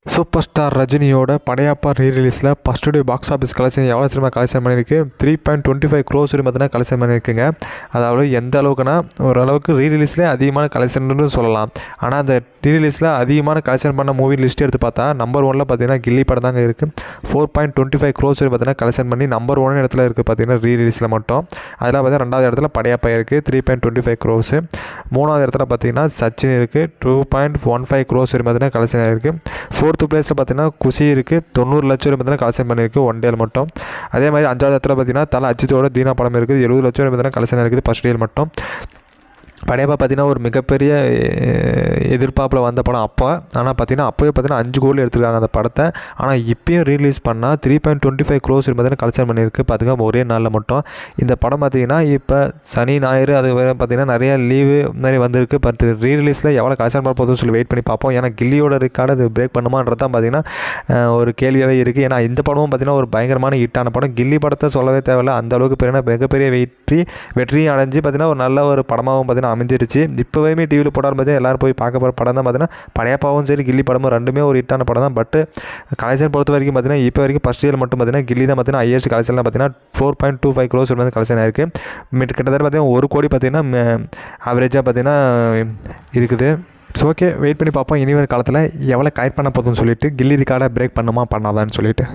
Super star ரஜினியோட படையப்பா ரீரிலீஸில் first day box office collection எவ்வளோ சினிமா கலெக்ஷன் பண்ணியிருக்கு 3.25 crores பார்த்தீங்கன்னா கலெக்ஷன் பண்ணியிருக்குங்க. அதாவது எந்த அளவுக்குன்னா ஓரளவுக்கு ரீரிலீஸ்லேயே அதிகமான கலெக்ஷன்னு சொல்லலாம். ஆனால் அந்த ரீரிலீஸில் அதிகமான கலெக்ஷன் பண்ண மூவி லிஸ்ட் எடுத்து பார்த்தா நம்பர் 1 பார்த்தீங்கன்னா கில்லி படம் தாங்க இருக்குது. 4.25 crores பார்த்தீங்கன்னா கலெக்ஷன் பண்ணி நம்பர் 1 இடத்துல இருக்குது பார்த்தீங்கன்னா ரீரிலீஸில் மட்டும். அதில் பார்த்தீங்கன்னா 2வது இடத்துல படையப்பா இருக்குது 3.25 crores. 3வது இடத்துல பார்த்தீங்கன்னா சச்சின் இருக்குது 2.15 crores பார்த்தீங்கன்னா கலெக்ஷன் ஆகிருக்கு. 4th பிளேஸில் பார்த்தீங்கன்னா குஷி இருக்குது 90 லட்சம் பார்த்தீங்கன்னா கலெக்ஷன் பண்ணியிருக்கு 1 டேல மட்டும். அதே மாதிரி 5வது இடத்துல பார்த்தீங்கன்னா தலை அஜித்தோட தீனா படம் இருக்குது 70 லட்சம் பார்த்தீங்கன்னா கலெக்ஷன் இருக்குது ஃபஸ்ட் டேல மட்டும். படையப்பா பார்த்தீங்கன்னா ஒரு மிகப்பெரிய எதிர்பார்ப்பில் வந்த படம் அப்போ. ஆனால் பார்த்தீங்கன்னா அப்போயே பார்த்தீங்கன்னா 5 கோடி எடுத்துருக்காங்க அந்த படத்தை. ஆனால் இப்போயும் ரீலீஸ் பண்ணால் 3.25 crores பார்த்தீங்கன்னா கலெக்ஷன் பண்ணியிருக்கு பார்த்துங்க ஒரே நாளில் மட்டும். இந்த படம் பார்த்தீங்கன்னா இப்போ சனி ஞாயிறு அது பார்த்தீங்கன்னா நிறையா லீவு மாதிரி வந்திருக்கு. பட் ரீரிலீஸில் எவ்வளோ கலெக்ஷன் பண்ண போதுன்னு சொல்லி வெயிட் பண்ணி பார்ப்போம். ஏன்னா கில்லியோட ரெக்கார்டு அது பிரேக் பண்ணுமான்றது தான் பார்த்தீங்கன்னா ஒரு கேள்வியாகவே இருக்குது. ஏன்னா இந்த படமும் பார்த்தீங்கன்னா ஒரு பயங்கரமான ஹிட்டான படம். கில்லி படத்தை சொல்லவே தேவையில்லை, அந்த அளவுக்கு பெரிய மிகப்பெரிய வெற்றியும் அடைஞ்சு பார்த்தீங்கன்னா ஒரு நல்ல ஒரு படமாகவும் பார்த்தீங்கன்னா அமைஞ்சிருச்சு. இப்போவே டிவியில் போடாமல் பார்த்தீங்கன்னா எல்லோரும் போய் பார்க்க போகிற படம் தான் பார்த்தீங்கன்னா படையப்பாவும் சரி கில்லி படமும் ரெண்டுமே ஒரு ஹிட்டான படம் தான். பட் கலெக்ஷன் பொறுத்த வரைக்கும் பார்த்தீங்கன்னா இப்போ வரைக்கும் ஃபஸ்ட் இயர் மட்டும் பார்த்தீங்கன்னா கில்லி தான் பார்த்தீங்கன்னா ஹையஸ்ட் கலெக்ஷன்லாம் பார்த்தீங்கன்னா 4.25 crores வந்து கலெக்ஷன் ஆயிருக்கு. கிட்டத்தட்ட பார்த்தீங்கன்னா 1 கோடி பார்த்தீங்கன்னா ஆவரேஜாக பார்த்தீங்கன்னா இருக்குது. இட்ஸ் ஓகே, வெயிட் பண்ணி பார்ப்போம் இனி வர காலத்தில் எவ்வளோ கலெக்ட் பண்ண போதுன்னு சொல்லிட்டு கில்லி ரெக்கார்டை பிரேக் பண்ணுமா பண்ணாதான்னு சொல்லிட்டு.